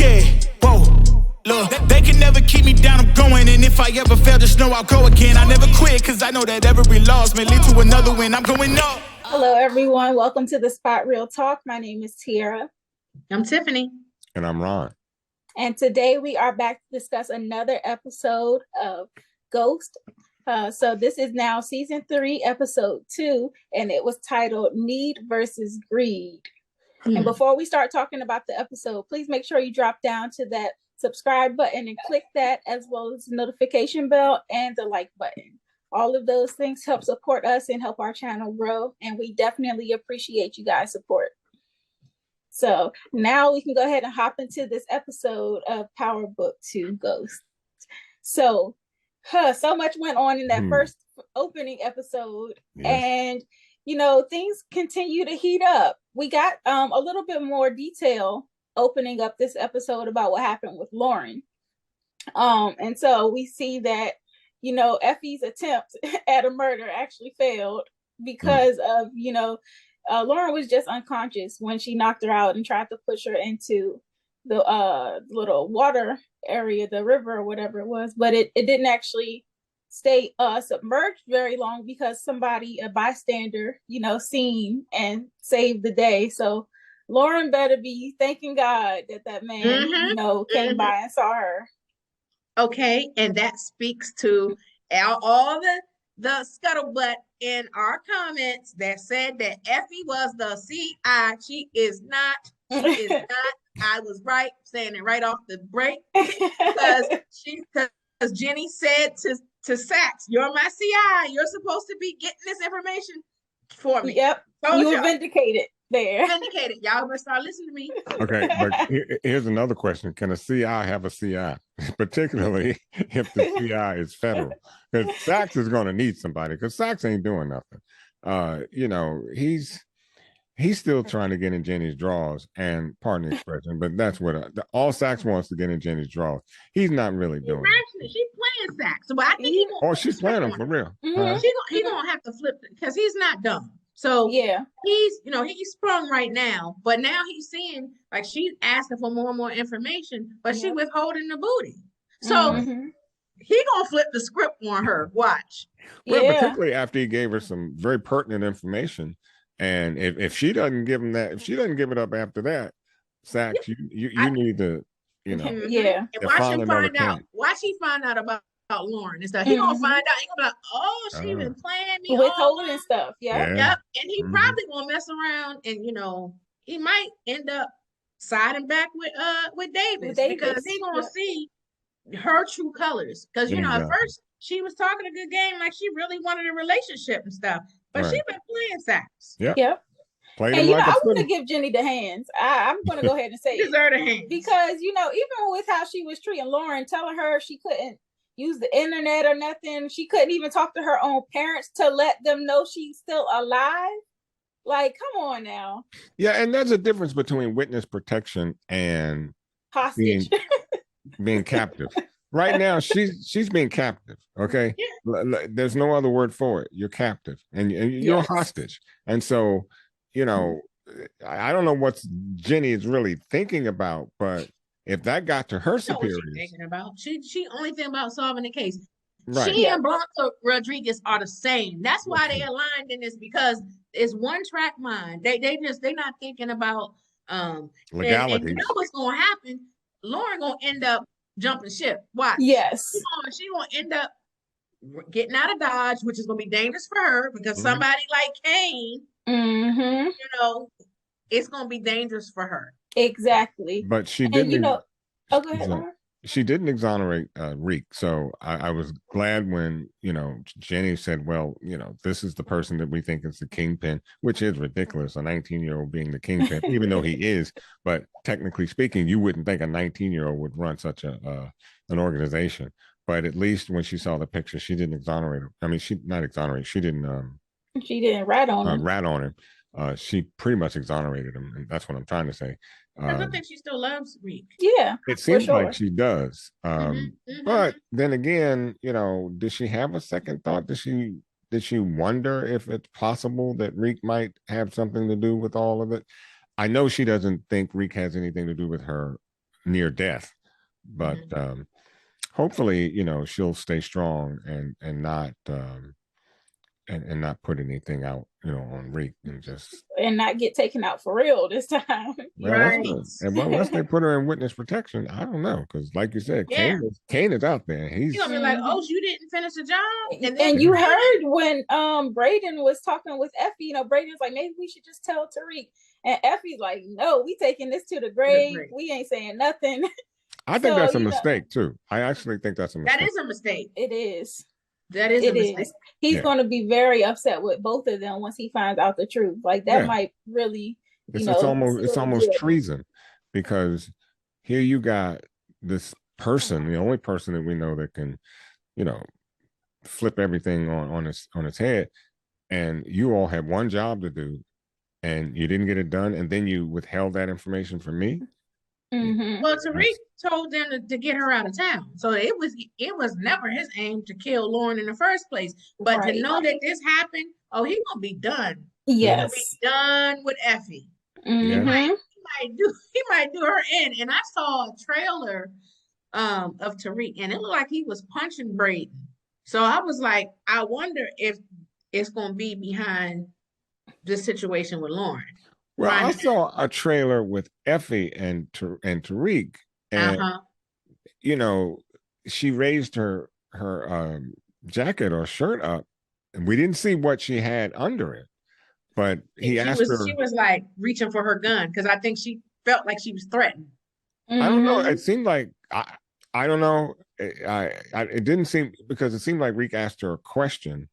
yeah, whoa. Look, they can never keep me down, I'm going. And if I ever fail, just know I'll go again. I never quit, cause I know that every loss may lead to another win. I'm going up. Hello, everyone. Welcome to the Spot Real Talk. My name is Tiara. I'm Tiffany. And I'm Ron. And today we are back to discuss another episode of Ghost. So this is now season 3, episode 2, and it was titled Need versus Greed. And before we start talking about the episode, please make sure you drop down to that subscribe button and click that, as well as the notification bell and the like button. All of those things help support us and help our channel grow, and we definitely appreciate you guys' support. So now we can go ahead and hop into this episode of PowerBook 2 Ghost. So much went on in that first opening episode, and things continue to heat up. We got a little bit more detail opening up this episode about what happened with Lauren. And so we see that, Effie's attempt at a murder actually failed because of, Lauren was just unconscious when she knocked her out and tried to push her into the little water area, the river or whatever it was, but it didn't actually stay submerged very long because a bystander, seen and saved the day. So Lauren better be thanking God that man, came by and saw her. Okay, and that speaks to all the scuttlebutt in our comments that said that Effie was the CI. She is not. I was right saying it right off the break because Jenny said to Sax, "You're my CI. You're supposed to be getting this information for me." Yep, you were vindicated there. Vindicated. Y'all better start listening to me. Okay, but here's another question: can a CI have a CI, particularly if the CI is federal? Because Sax is going to need somebody. Because Sax ain't doing nothing. He's still trying to get in Jenny's drawers, and pardon the expression, but that's what all Sax wants to get in Jenny's drawers. He's not really doing it. She's playing Sax, so I think she's playing him for real. He's gonna have to flip it because he's not dumb. So yeah, he's sprung right now, but now he's seeing like she's asking for more and more information, but she's withholding the booty. So he gonna flip the script on her. Watch. Well, particularly after he gave her some very pertinent information. And if she doesn't give him that, if she doesn't give it up after that, Sax, you need to, And watch he find out about Lauren and stuff. He gonna find out. He gonna be like, "Oh, she been playing me withholding and stuff." Yep. And he probably gonna mess around, and he might end up siding back with Davis because he gonna see her true colors. Because at first she was talking a good game, like she really wanted a relationship and stuff. But she been playing Sax. Yep. And I want to give Jenny the hands. I'm going to go ahead and say deserve the hands. Because even with how she was treating Lauren, telling her she couldn't use the internet or nothing, she couldn't even talk to her own parents to let them know she's still alive. Like, come on now. Yeah, and there's a difference between witness protection and hostage, being captive. Right now, she's being captive. Okay, there's no other word for it. You're captive, and you're a hostage. And so, I don't know what Jenny is really thinking about, but if that got to her superiors, thinking about she only think about solving the case. Right. She and Blanca Rodriguez are the same. That's why they aligned in this, because it's one track mind. They're not thinking about legality. And what's gonna happen? Lauren gonna end up jumping ship. Watch. Yes. She gonna end up getting out of Dodge, which is gonna be dangerous for her because somebody like Kane, it's gonna be dangerous for her. Exactly. But she didn't. Go ahead. She didn't exonerate Reek, so I was glad when Jenny said, "Well, this is the person that we think is the kingpin," which is ridiculous. A 19-year-old being the kingpin, even though he is. But technically speaking, you wouldn't think a 19-year-old would run such an organization. But at least when she saw the picture, she didn't exonerate him. I mean, she not exonerate. She didn't. She didn't rat on him. Rat on him. She pretty much exonerated him, and that's what I'm trying to say. I don't think she still loves Reek. Yeah, it seems like she does. But then again, did she have a second thought? Did she wonder if it's possible that Reek might have something to do with all of it? I know she doesn't think Reek has anything to do with her near death. But hopefully, she'll stay strong and not and not put anything out, on Reek and not get taken out for real this time. Well, that's good. And once they put her in witness protection, I don't know, because like you said, Kane is out there. He's gonna be like, "Oh, you didn't finish the job." And you heard when Braydne was talking with Effie, Braydne's like, maybe we should just tell Tariq, and Effie's like, no, we taking this to the grave. We ain't saying nothing. I think that's a mistake too. I actually think that's a mistake. That is a mistake. It is. That is a mistake. He's going to be very upset with both of them once he finds out the truth. Like that might really, it's almost treason, because here you got this person, the only person that we know that can, flip everything on its head, and you all had one job to do, and you didn't get it done, and then you withheld that information from me. Well, Tariq told them to get her out of town, so it was never his aim to kill Lauren in the first place. But to know that this happened, he's gonna be done. Yes, he's gonna be done with Effie. He might do her in. And I saw a trailer of Tariq, and it looked like he was punching Braydne. So I was like, I wonder if it's gonna be behind this situation with Lauren. Well, I saw a trailer with Effie and Tariq, and she raised her jacket or shirt up, and we didn't see what she had under it. But he asked her. She was like reaching for her gun, because I think she felt like she was threatened. I don't know. It seemed like I don't know. It didn't seem, because it seemed like Reek asked her a question,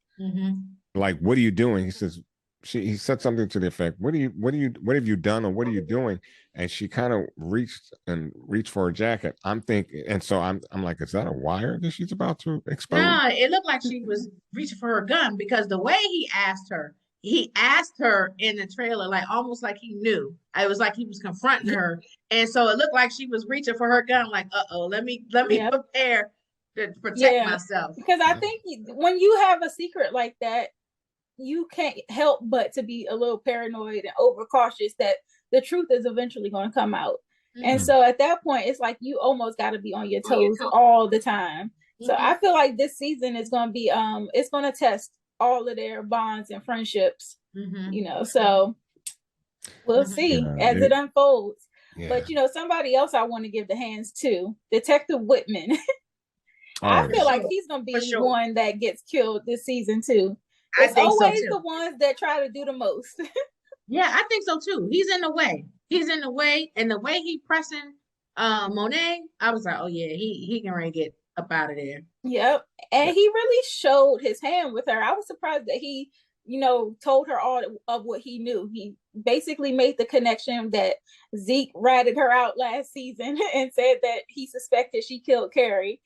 like, "What are you doing?" He says. He said something to the effect, what have you done, or what are you doing? And she kind of reached for her jacket. I'm thinking, and so I'm like, is that a wire that she's about to expose? No, it looked like she was reaching for her gun, because the way he asked her in the trailer, like almost like he knew. It was like he was confronting her, and so it looked like she was reaching for her gun, like, let me prepare to protect myself. Because I think when you have a secret like that, you can't help but to be a little paranoid and overcautious that the truth is eventually going to come out. And so at that point, it's like you almost got to be on your toes all the time. So I feel like this season is going to be, it's going to test all of their bonds and friendships, so we'll see as it unfolds. But, somebody else I want to give the hands to, Detective Whitman. I feel like he's going to be one that gets killed this season too. It's always the ones that try to do the most. Yeah, I think so too. He's in the way. And the way he pressing Monet, I was like, oh yeah, he can really get up out of there. Yep. And he really showed his hand with her. I was surprised that he, told her all of what he knew. He basically made the connection that Zeke ratted her out last season and said that he suspected she killed Carrie.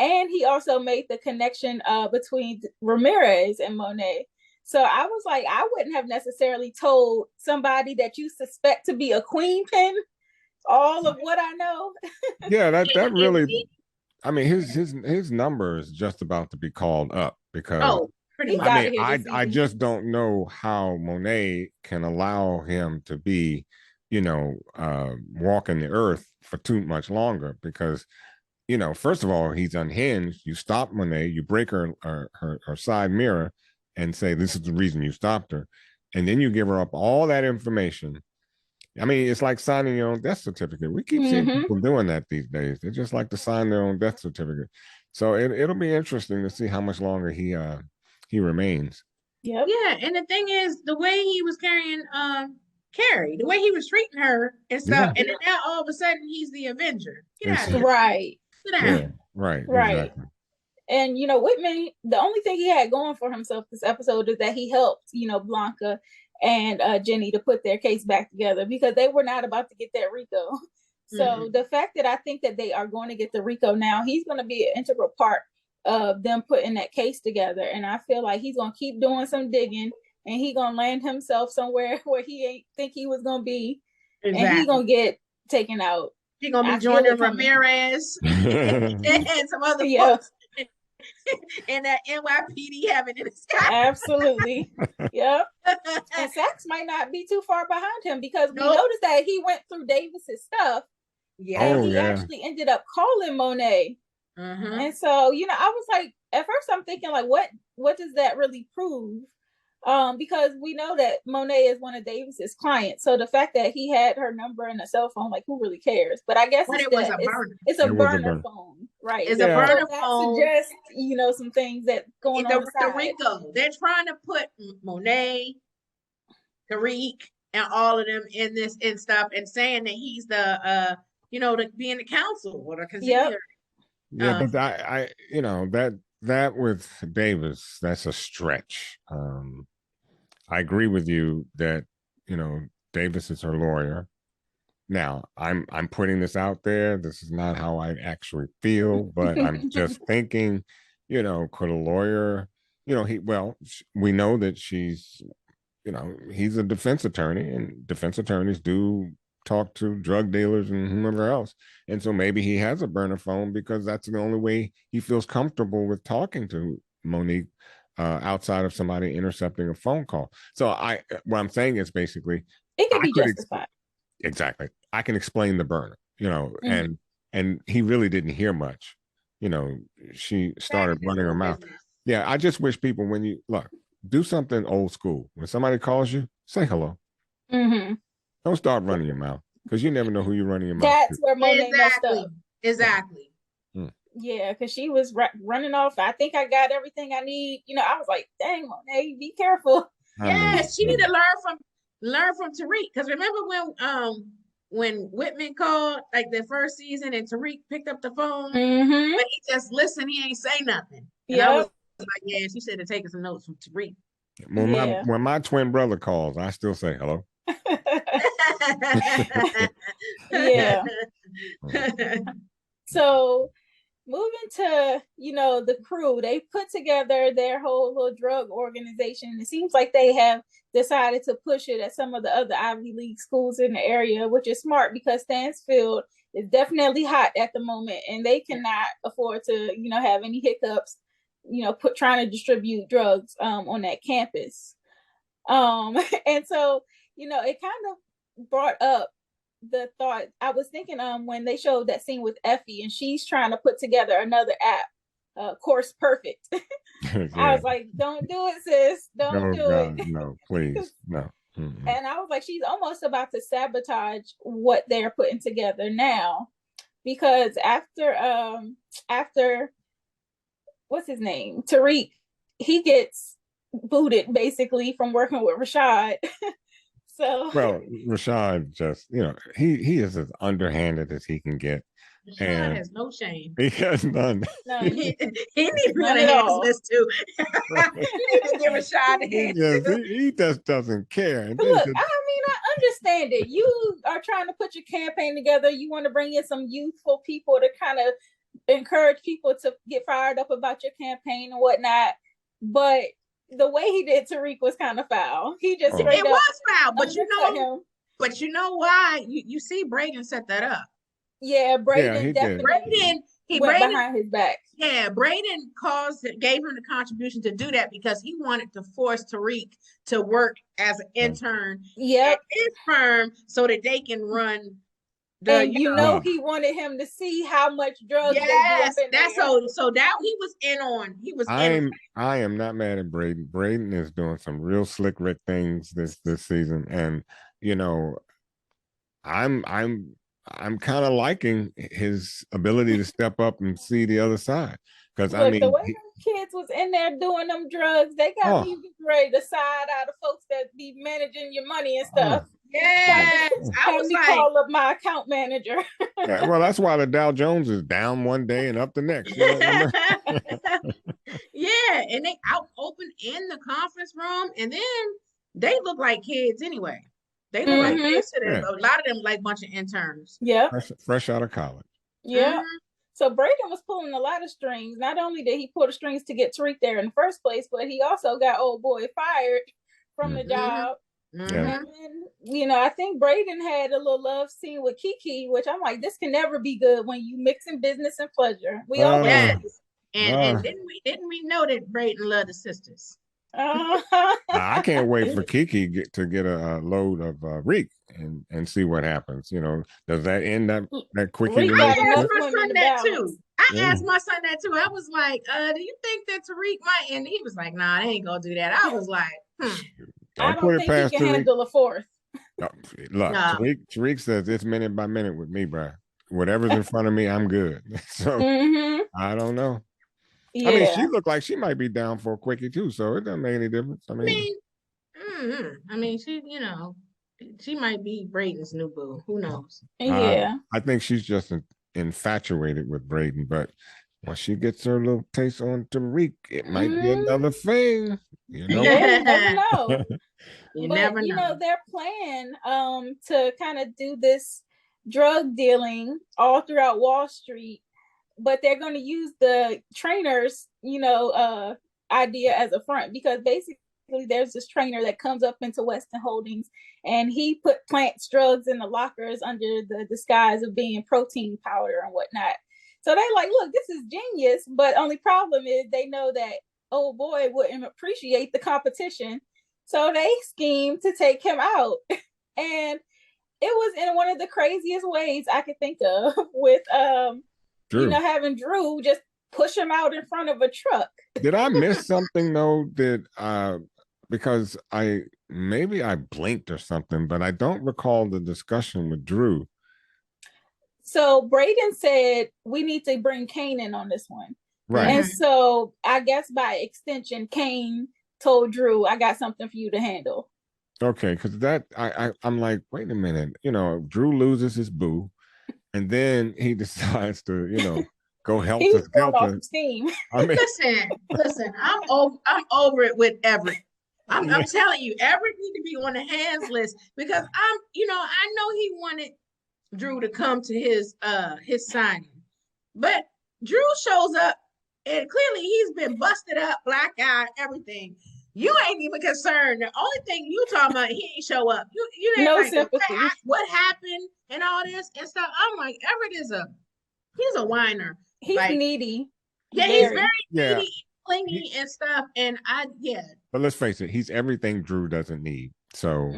And he also made the connection between Ramirez and Monet. So I was like, I wouldn't have necessarily told somebody that you suspect to be a queen pin all of what I know. Yeah, that really, I mean, his number is just about to be called up, because pretty much. I just don't know how Monet can allow him to be, walking the earth for too much longer, because first of all, he's unhinged. You stop Monet, you break her side mirror and say, this is the reason you stopped her. And then you give her up all that information. I mean, it's like signing your own death certificate. We keep seeing people doing that these days. They just like to sign their own death certificate. So it'll be interesting to see how much longer he remains. Yep. Yeah, and the thing is, the way he was carrying Carrie, the way he was treating her and stuff, and then now all of a sudden he's the Avenger. Right. Right. Exactly. And Whitman, the only thing he had going for himself this episode is that he helped, Blanca and Jenny to put their case back together, because they were not about to get that Rico. So the fact that I think that they are going to get the Rico now, he's going to be an integral part of them putting that case together. And I feel like he's going to keep doing some digging, and he's going to land himself somewhere where he ain't think he was going to be. Exactly. And he's going to get taken out. He's going to be joining Ramirez and some other folks. And that NYPD having it in the sky. Absolutely. Yep. And Sax might not be too far behind him, because we noticed that he went through Davis's stuff Yeah. And Oh he yeah. actually ended up calling Monet. Mhm. And so, you know, I was like, at first I'm thinking like, what does that really prove? Because we know that Monet is one of Davis's clients. So the fact that he had her number and a cell phone, like, who really cares? But I guess But it's it was that a burner. it's a It was a burner burn. phone, right? It's a Yeah. So burner that phone. suggests, you know, some things that going on the The side. Rico. They're trying to put Monet, Tariq, and all of them in this and stuff, and saying that he's the the being the counsel or the consigliere. Yeah, but I you know, that with Davis, that's a stretch. I agree with you that, you know, Davis is her lawyer. Now, I'm putting this out there. This is not how I actually feel, but I'm just thinking, you know, could a lawyer, you know, we know that she's, you know, he's a defense attorney, and defense attorneys do talk to drug dealers and whomever else. And so maybe he has a burner phone because that's the only way he feels comfortable with talking to Monique, outside of somebody intercepting a phone call. So what I'm saying is basically, It could I be could justified. exactly, I can explain the burner, you know, Mhm. and he really didn't hear much. You know, she started running her mouth. Yeah, I just wish people, when you look, do something old school. When somebody calls you, say hello. Mm-hmm. Don't start running your mouth, because you never know who you're running your mouth to. That's where Monet messed up. Exactly. Mm. Yeah, because she was running off. I think I got everything I need. You know, I was like, dang, Monet, be careful. I mean, Yes, she need to learn from Tariq. Because remember when Whitman called like the first season and Tariq picked up the phone, Mm-hmm. but he just listened, he ain't say nothing. And I was Yep. like, yeah, she should have taken some notes from Tariq. Yeah. when my twin brother calls, I still say hello. Yeah. So moving to, you know, the crew, they put together their whole little drug organization. It seems like they have decided to push it at some of the other Ivy League schools in the area, which is smart because Stansfield is definitely hot at the moment, and they cannot afford to, you know, have any hiccups, you know, trying to distribute drugs on that campus. And so, you know, it kind of brought up the thought. I was thinking when they showed that scene with Effie and she's trying to put together another app, Course Perfect. I was like, don't do it, sis. Don't do God, it. no, please, no. And I was like, she's almost about to sabotage what they're putting together now. Because after what's his name? Tariq, he gets booted basically from working with Rashad. So Well, Rashad just, you know, he is as underhanded as he can get. Rashad And has no shame. he has none. none. He needs to be on None a at hands all. list too. Right. He needs to give Rashad a hand too. He just doesn't care. And then Look, I mean, I understand it. You are trying to put your campaign together. You want to bring in some youthful people to kind of encourage people to get fired up about your campaign and whatnot. But the way he did Tariq was kind of foul. He just straight It up was foul, but him. you know why? You see Braydne set that up. Yeah, Braydne he definitely did. went behind his back. Yeah, Braydne gave him the contribution to do that because he wanted to force Tariq to work as an intern at his firm so that they can run and you know he wanted him to see how much drugs they do up in that's there. so that he was in on. I am not mad at Braydne. Braydne is doing some real slick Rick things this season, and you know, I'm kind of liking his ability to step up and see the other side. Because I mean, the way them kids was in there doing them drugs, they got me ready to side out of folks that be managing your money and stuff. Yes, I was like, call up my account manager. Yeah, well, that's why the Dow Jones is down one day and up the next. You know yeah, and they out open in the conference room, and then they look like kids anyway. They look like kids to them. A lot of them like a bunch of interns. Yeah, fresh out of college. Yeah. So Braydne was pulling a lot of strings. Not only did he pull the strings to get Tariq there in the first place, but he also got old boy fired from the job. And then, you know, I think Braydne had a little love scene with Kiki, which I'm like, this can never be good when you mixing business and pleasure. We all and didn't we know that Braydne loved the sisters? I can't wait for Kiki to get a load of Reek and see what happens. Does that end that quickie Reek got I asked enough relationship? my women son to that balance. too. I Yeah. asked my son that too. I was like, do you think that Tariq might? And he was like, nah, they ain't gonna do that. I was like, I Don't put don't it think he past can Tariq. handle a fourth. No, look, nah. Tariq says it's minute by minute with me, bro. Whatever's in front of me, I'm good. So Mm-hmm. I don't know. Yeah. I mean, she looked like she might be down for a quickie too, so it doesn't make any difference. I mean, she might be Braydon's new boo. Who knows? Yeah. I think she's just infatuated with Braydne, but once she gets her little taste on Tariq, it might be another thing. Yeah, you never know. You but never you know. know, their plan to kind of do this drug dealing all throughout Wall Street, but they're going to use the trainers, idea as a front, because basically there's this trainer that comes up into Weston Holdings and he plants drugs in the lockers under the disguise of being protein powder and whatnot. So they like, look, this is genius, but only problem is they know that old boy wouldn't appreciate the competition. So they schemed to take him out. And it was in one of the craziest ways I could think of, with having Drew just push him out in front of a truck. Did I miss something though? Because maybe I blinked or something, but I don't recall the discussion with Drew. So Braydne said we need to bring Kane in on this one. Right. And so I guess by extension, Kane told Drew, I got something for you to handle. Okay, because I'm like, wait a minute, Drew loses his boo, and then he decides to, go help the Skelter. I mean, listen, I'm over it with Everett. I'm telling you, Everett need to be on the hands list, because I know he wanted Drew to come to his signing, but Drew shows up and clearly he's been busted up, black eye, everything. You ain't even concerned. The only thing you talking about, he ain't show up. You ain't no like, sympathy. What happened and all this and stuff. I'm like, Everett he's a whiner. He's like, needy. Yeah, he's very needy, clingy and stuff. And But let's face it, he's everything Drew doesn't need. So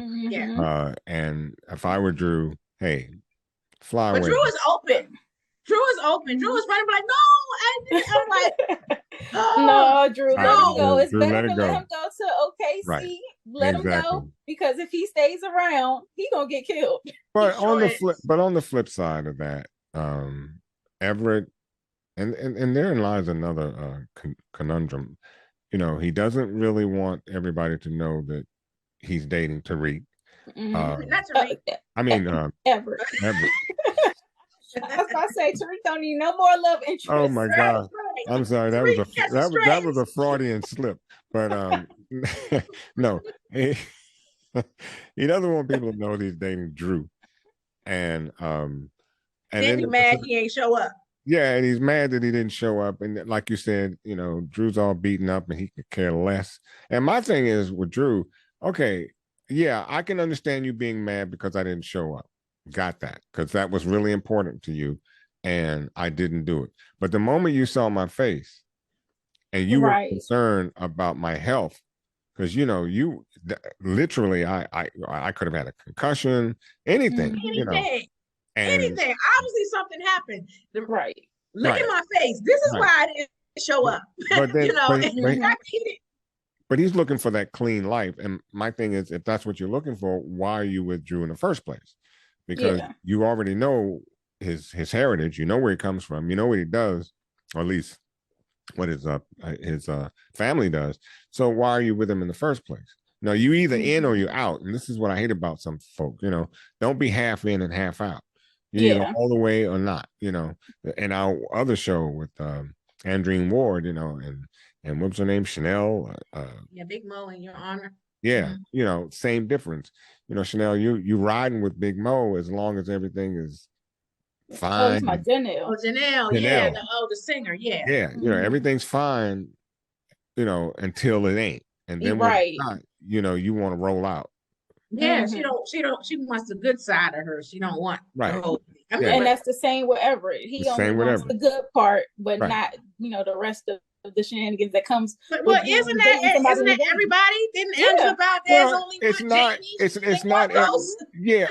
and if I were Drew, hey, fly away. But Drew is open. Drew is running like, no, I didn't. I'm like, no, Drew, let him go. It's Drew, better to let him go to OKC. Right. Let him go, because if he stays around, he gonna get killed. But on the flip side of that, Everett, and therein lies another conundrum. He doesn't really want everybody to know that he's dating Tariq. Not Tariq. I mean, Everett. I was about to say, Tariq don't need no more love interest. Oh my God! I'm sorry. That was a Freudian slip. But no, he doesn't want people to know he's dating Drew, and then he's mad he ain't show up. Yeah, and he's mad that he didn't show up. And like you said, Drew's all beaten up and he could care less. And my thing is with Drew, okay, yeah, I can understand you being mad because I didn't show up. Got that, because that was really important to you and I didn't do it. But the moment you saw my face and you were concerned about my health, because you literally I could have had a concussion, anything. Anything. Obviously something happened. Look at my face. This is why I didn't show up. But then, but he's looking for that clean life. And my thing is, if that's what you're looking for, why are you with Drew in the first place? Because you already know his heritage, you know where he comes from, you know what he does, or at least what his family does. So why are you with him in the first place? No, you either in or you're out. And this is what I hate about some folk, don't be half in and half out. You either all the way or not, And our other show with Andreen Ward, and what's her name? Chanel. Big Mo in Your Honor. Yeah, same difference. Chanel, you riding with Big Mo as long as everything is fine. Oh, it's my Janelle. Oh, Janelle, yeah, the singer, yeah. Yeah, everything's fine, until it ain't. And then when it's not, you want to roll out. Yeah, she wants the good side of her. She don't want the whole thing. And that's the same with Everett. He only wants the good part, but not, the rest of the shenanigans that comes Well, with isn't dating somebody that with everybody? Didn't Yeah. Angela Valdez Well, only it's want not. Jamie? It's not. Yeah.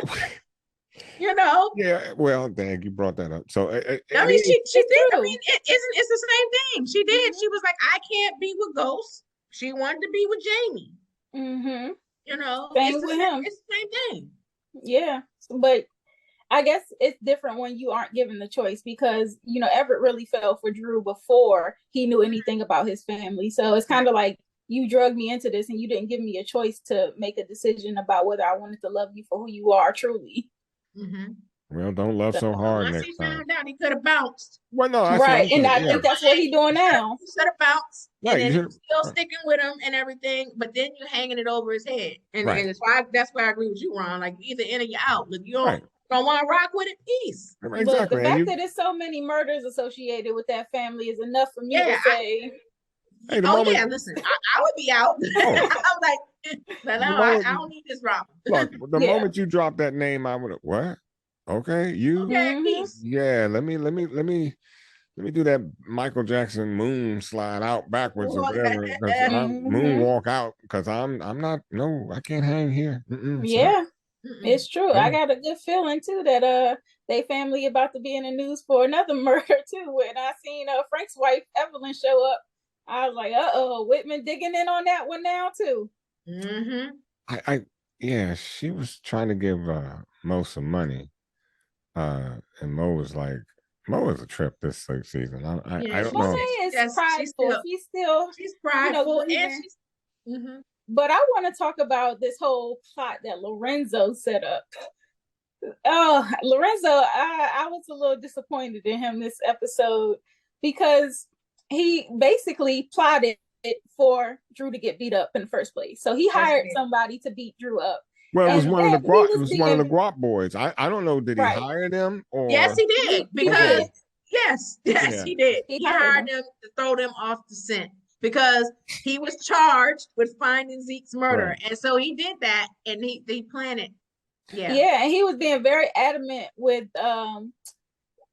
You know. Yeah. Well, dang, you brought that up. So I mean, she It's did. I true. mean, it's the same thing. She did. She was like, I can't be with Ghost. She wanted to be with Jamie. Mm-hmm. You know, Same with him. It's the same thing. Yeah, but I guess it's different when you aren't given the choice because Everett really fell for Drew before he knew anything about his family. So it's kind of like you drugged me into this and you didn't give me a choice to make a decision about whether I wanted to love you for who you are truly. Mm-hmm. Well, don't love so hard Once next he time. found out, he could have bounced. Well, no, that's right, and I yeah. think that's what he's doing now. He should have bounced, Right, and then he's still sticking with him and everything. But then you're hanging it over his head, and that's why I agree with you, Ron. Like either in or you're out. Like you don't want to rock with it. Peace. Exactly. But the fact that there's so many murders associated with that family is enough for me to say. Listen, I would be out. I'm like, I don't need this Robin. Look, the moment you drop that name, I would have what? Okay, you. Okay, peace. Yeah, let me do that Michael Jackson moon slide out backwards or whatever. Moonwalk out because I'm not. No, I can't hang here. Yeah. It's true. I got a good feeling too that they family about to be in the news for another murder too. When I seen Frank's wife Evelyn show up, I was like, Whitman digging in on that one now too. Mm-hmm. She was trying to give Mo some money, and Mo was like, Mo is a trip this season. I don't know. Monet is prideful. She's prideful, and she's. But I want to talk about this whole plot that Lorenzo set up. Lorenzo, I was a little disappointed in him this episode because he basically plotted for Drew to get beat up in the first place. So he hired somebody to beat Drew up. Well, it was one of the Guap boys. I don't know. Did he hire them? Or yes, he did. Because yes, he did. He hired them to throw them off the scent because he was charged with finding Zeke's murder, and so he did that, and he planned it. Yeah, and he was being very adamant with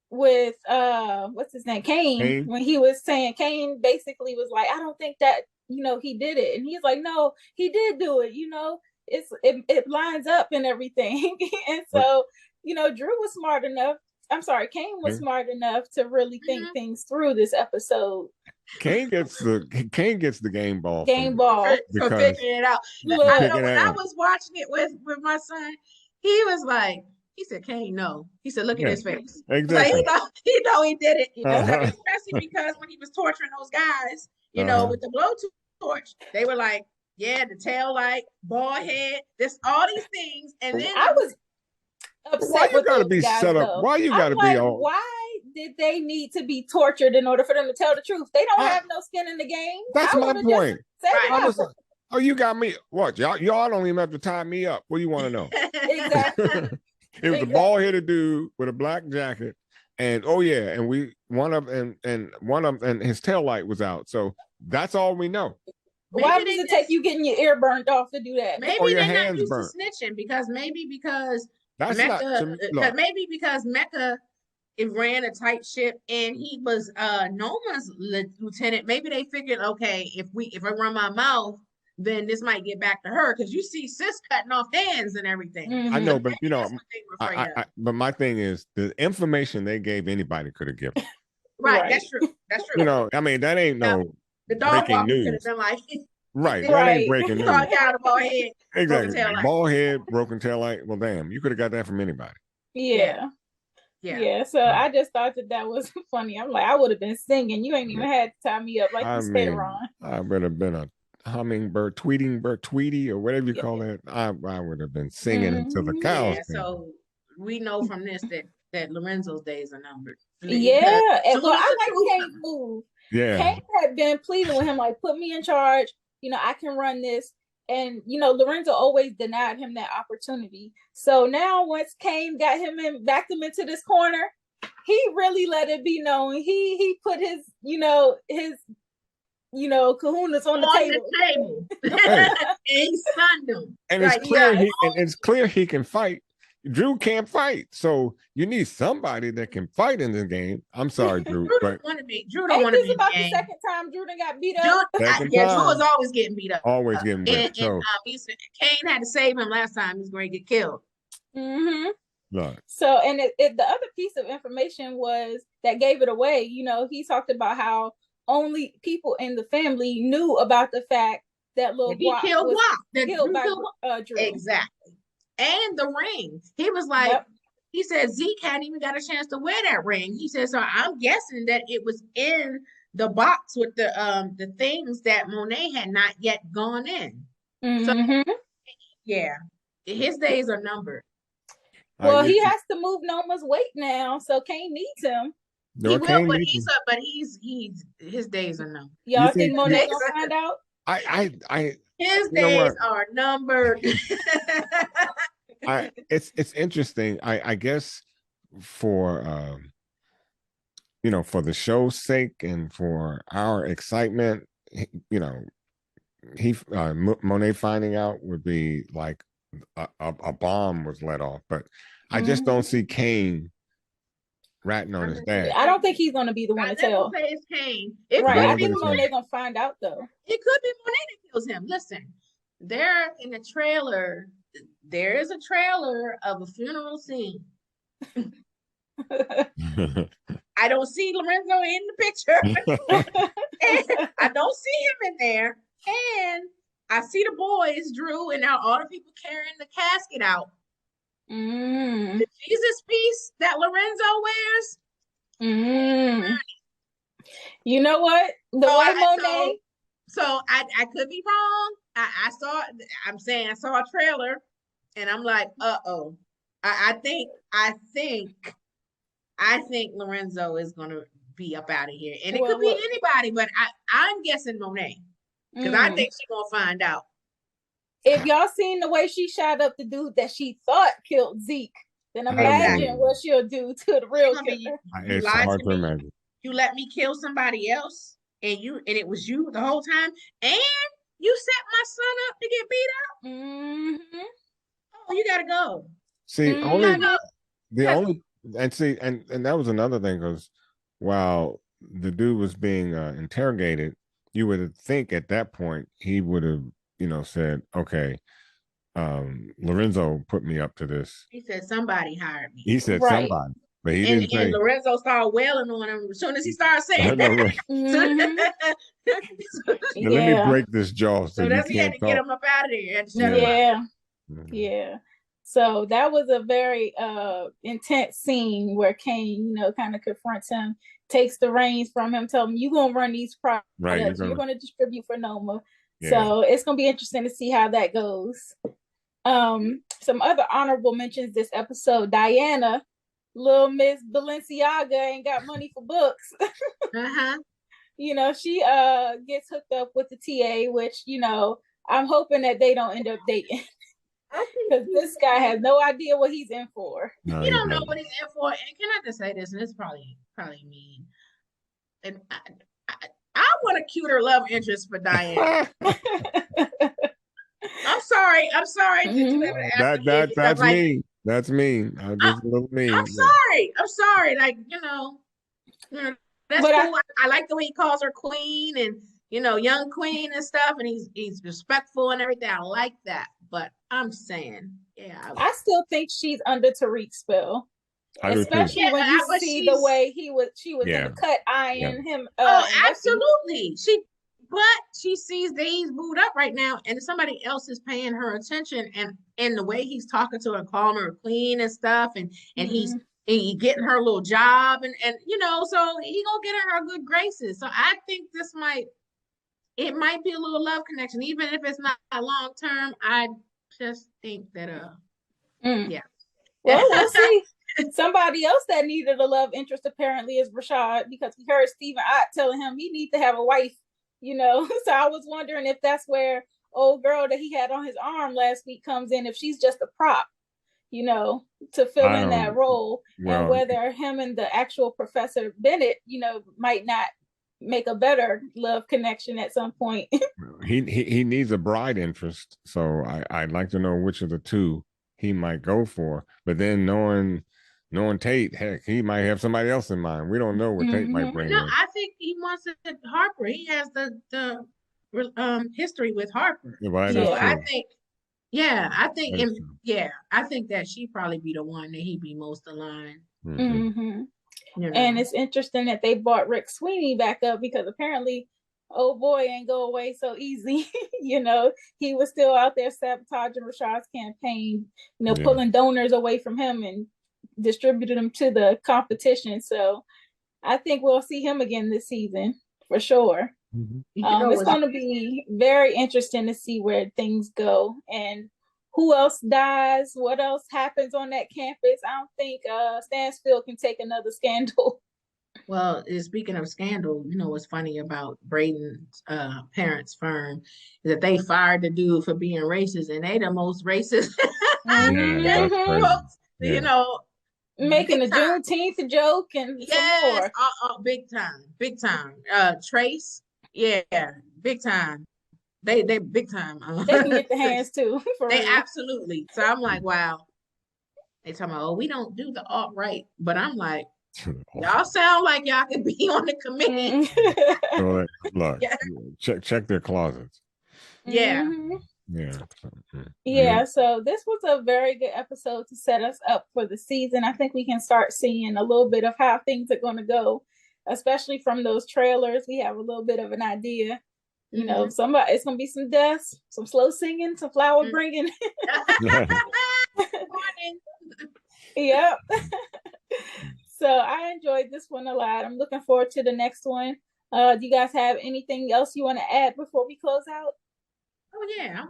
what's his name, Kane, when he was saying Kane basically was like, I don't think that he did it, and he's like, no, he did do it. It lines up and everything. And so, Drew was smart enough. I'm sorry, Kane was smart enough to really think things through this episode. Kane gets the game ball. For figuring it out. I know when I was watching it with my son, he was like, he said, Kane, no. He said, look at his face. Exactly. Like, he did it. Especially because when he was torturing those guys, with the blowtorch, they were like, the tail light, bald head, this all these things. And then I was upset. Why you gotta be set up? Why you gotta be all? Why did they need to be tortured in order for them to tell the truth? They don't have no skin in the game. That's my point. Oh, you got me. What? Y'all don't even have to tie me up. What do you want to know? Exactly. It was a bald-headed dude with a black jacket, and one of his tail light was out. So that's all we know. Why does it take you getting your ear burnt off to do that? Maybe they're not used to snitching because that's Mecca. Maybe because Mecca ran a tight ship and he was Norma's lieutenant. Maybe they figured, okay, if I run my mouth, then this might get back to her because you see Sis cutting off hands and everything. I know, but but my thing is the information they gave anybody could have given. Right, that's true. That's true. I mean that ain't no the dog breaking news. Could have been like, that ain't breaking news. Bald head, exactly. Bald head, broken tail light. Well, damn, you could have got that from anybody. Yeah. So I just thought that was funny. I'm like, I would have been singing. You ain't even had to tie me up like you said, Ron. I would have been a hummingbird, Tweety, or whatever you call it. I would have been singing until the cows. So we know from this that Lorenzo's days are numbered. Yeah, and I like Kane's move. Yeah, Kane had been pleading with him like, put me in charge. I can run this. And Lorenzo always denied him that opportunity. So now once Kane got him backed him into this corner, he really let it be known. He put his kahunas on the table. And he stunned him. And it's clear he can fight. Drew can't fight, so you need somebody that can fight in this game. I'm sorry, Drew, Drew but don't want to be. Drew don't want to This be is in the about the game. second time Drew done got beat Drew, up. second Drew time. is always getting beat up. Always getting whipped. And Kane had to save him last time. He's going to get killed. Mm-hmm. Look, So, and the other piece of information was that gave it away. You know, he talked about how only people in the family knew about the fact that little He killed was Guap. That killed by Drew. Drew. Exactly. And the ring. He was like, Yep. he said Zeke hadn't even got a chance to wear that ring. He said, so I'm guessing that it was in the box with the things that Monet had not yet gone in. Mm-hmm. So yeah, his days are numbered. Well, he has to move Norma's weight now, so Kane needs him. He will, but he's his days are numbered. Y'all think Monet gonna find out? His days are numbered. It's interesting. I guess for for the show's sake and for our excitement, Monet finding out would be like a bomb was let off, but I just don't see Kane ratting on his dad. I don't think he's gonna be the one to tell. Say it's Kane. I think Monet gonna find out though. It could be Monet that kills him. Listen, there in the trailer, there is a trailer of a funeral scene. I don't see Lorenzo in the picture. And I don't see him in there. And I see the boys, Drew, and now all the people carrying the casket out. The Jesus piece that Lorenzo wears. You know what? The way Monet. So I could be wrong. I saw a trailer, and I'm like, uh-oh. I think Lorenzo is gonna be up out of here, and it could be anybody, but I'm guessing Monet because I think she's gonna find out. If y'all seen the way she shot up the dude that she thought killed Zeke, then imagine what she'll do to the real killer. It's hard to imagine. You let me kill somebody else, and it was you the whole time, and you set my son up to get beat up. Oh, you gotta go. See, and that was another thing, because while the dude was being interrogated, you would think at that point he would have, said, okay, Lorenzo put me up to this. He said somebody hired me. He said somebody, but he didn't say. And Lorenzo started wailing on him as soon as he started saying that. Let me break this jaw. So that's he had to get him up out of there. Yeah. So that was a very intense scene where Kane, kind of confronts him, takes the reins from him, tells him, you're going to run these products. Right, you're going to distribute for Norma. Yeah. So it's going to be interesting to see how that goes. Some other honorable mentions this episode. Diana, little Miss Balenciaga, ain't got money for books. She gets hooked up with the TA, which, I'm hoping that they don't end up dating. Because this guy has no idea what he's in for. No, he don't know what he's in for. And can I just say this? And it's probably mean. And I want a cuter love interest for Diane. I'm sorry. That's me. That's me. I'm just a little mean. I'm sorry. Like, that's cool. I like the way he calls her queen and young queen and stuff, and he's respectful and everything. I like that. But I'm saying, I still think she's under Tariq's spell. Especially when you see the way she was in the cut eyeing him. Absolutely. She sees that he's moved up right now, and somebody else is paying her attention, and the way he's talking to her, calling her queen and stuff, and he's getting her a little job, and so he gonna get her good graces. So I think it might be a little love connection, even if it's not a long term. I just think that Well, we'll see. Somebody else that needed a love interest apparently is Rashad, because we heard Stephen Ott telling him he needs to have a wife, So I was wondering if that's where old girl that he had on his arm last week comes in, if she's just a prop, to fill in that role, and whether him and the actual Professor Bennett, might not make a better love connection at some point. He needs a bride interest, so I'd like to know which of the two he might go for. But then knowing Tate, heck, he might have somebody else in mind. We don't know what Tate might bring No, in. I think he wants it Harper. He has the history with Harper. Yeah, well, So that's I true. think, I think that she'd probably be the one that he'd be most aligned. Mhm. You know? And it's interesting that they brought Rick Sweeney back up because apparently, oh boy, ain't go away so easy. You know, he was still out there sabotaging Rashad's campaign, you know, pulling donors away from him and distributed them to the competition. So I think we'll see him again this season for sure. It's going to be very interesting to see where things go and who else dies, what else happens on that campus. I don't think Stansfield can take another scandal. Well, speaking of scandal, you know what's funny about Braydne's parents' firm is that they fired the dude for being racist, and they the most racist folks, you know, making a Juneteenth joke and some more. Big time. Trace, big time. They big time. They can get the hands too. They absolutely. So I'm like, wow. They talking about, oh, we don't do the alt-right, but I'm like, y'all sound like y'all could be on the committee. So look, check their closets. Yeah. So this was a very good episode to set us up for the season. I think we can start seeing a little bit of how things are going to go, especially from those trailers. We have a little bit of an idea. You know, it's going to be some deaths, some slow singing, some flower bringing. Yep. So I enjoyed this one a lot. I'm looking forward to the next one. Do you guys have anything else you want to add before we close out? Oh yeah,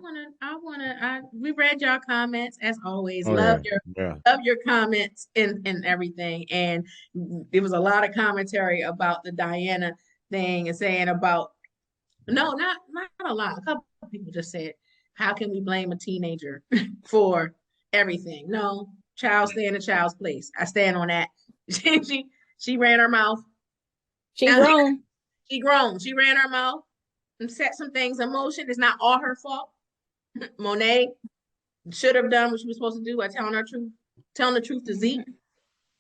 we read y'all comments as always. Love your comments and everything. And there was a lot of commentary about the Diana thing and saying about not a lot. A couple of people just said, how can we blame a teenager for everything? No, child stay in a child's place. I stand on that. She ran her mouth. She grown. She ran her mouth and set some things in motion. It's not all her fault. Monet should have done what she was supposed to do by telling the truth to Zeke.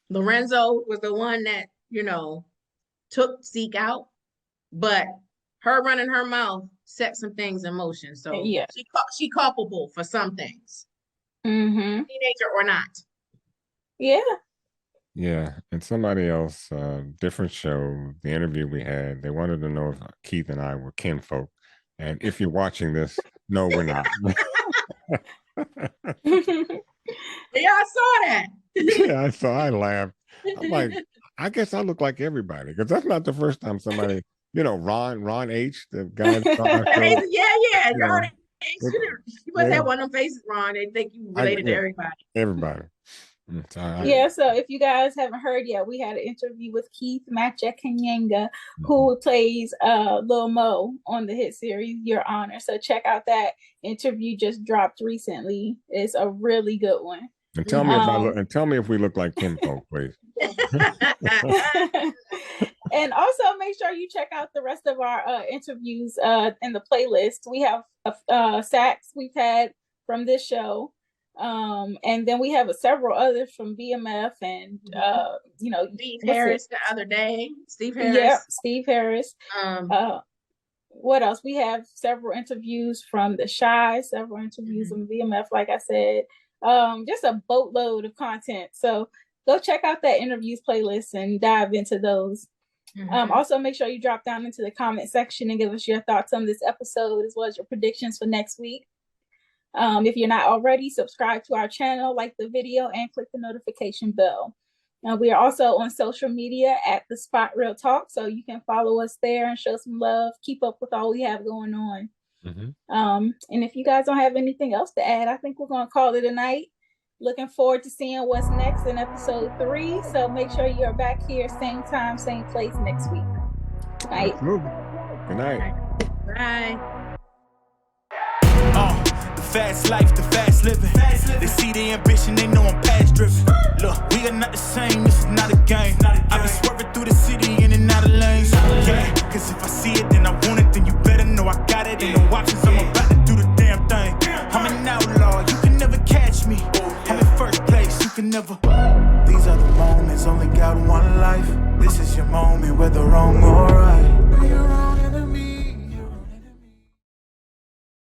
Lorenzo was the one that, you know, took Zeke out, but her running her mouth set some things in motion. So she culpable for some things. Teenager or not. Yeah, and somebody else, different show, the interview we had, they wanted to know if Keith and I were kinfolk. And if you're watching this, no, we're not. Yeah, I saw that. Yeah, I laughed. I'm like, I guess I look like everybody, because that's not the first time somebody, you know, Ron H, the guy. Ron H. You must have one of them faces, Ron. They think you related to everybody. Everybody. So if you guys haven't heard yet, we had an interview with Keith Matcha-Kanyanga, who plays Lil Mo on the hit series Your Honor. So check out that interview, just dropped recently. It's a really good one. And tell me if we look like kinfolk, please. And also make sure you check out the rest of our interviews in the playlist. We have Sacks we've had from this show. And then we have several others from BMF and you know, Steve Harris the other day. Steve Harris. Yeah, Steve Harris. What else? We have several interviews from The Shy, several interviews from BMF, like I said. Just a boatload of content. So go check out that interviews playlist and dive into those. Also make sure you drop down into the comment section and give us your thoughts on this episode as well as your predictions for next week. If you're not already, subscribe to our channel, like the video, and click the notification bell. We are also on social media at The Spot Real Talk, so you can follow us there and show some love. Keep up with all we have going on. And if you guys don't have anything else to add, I think we're going to call it a night. Looking forward to seeing what's next in episode 3. So make sure you're back here, same time, same place next week. Good night. Good night. Bye. The fast life, the fast living. They see the ambition, they know I'm past driven. Look, we are not the same, this is not a game. I've been swerving through the city in and out of lanes. Yeah, cause if I see it, then I want it, then you better know I got it. Ain't no options, I'm about to do the damn thing. I'm an outlaw, you can never catch me. never. These are the moments, only got one life. This is your moment, whether wrong or right.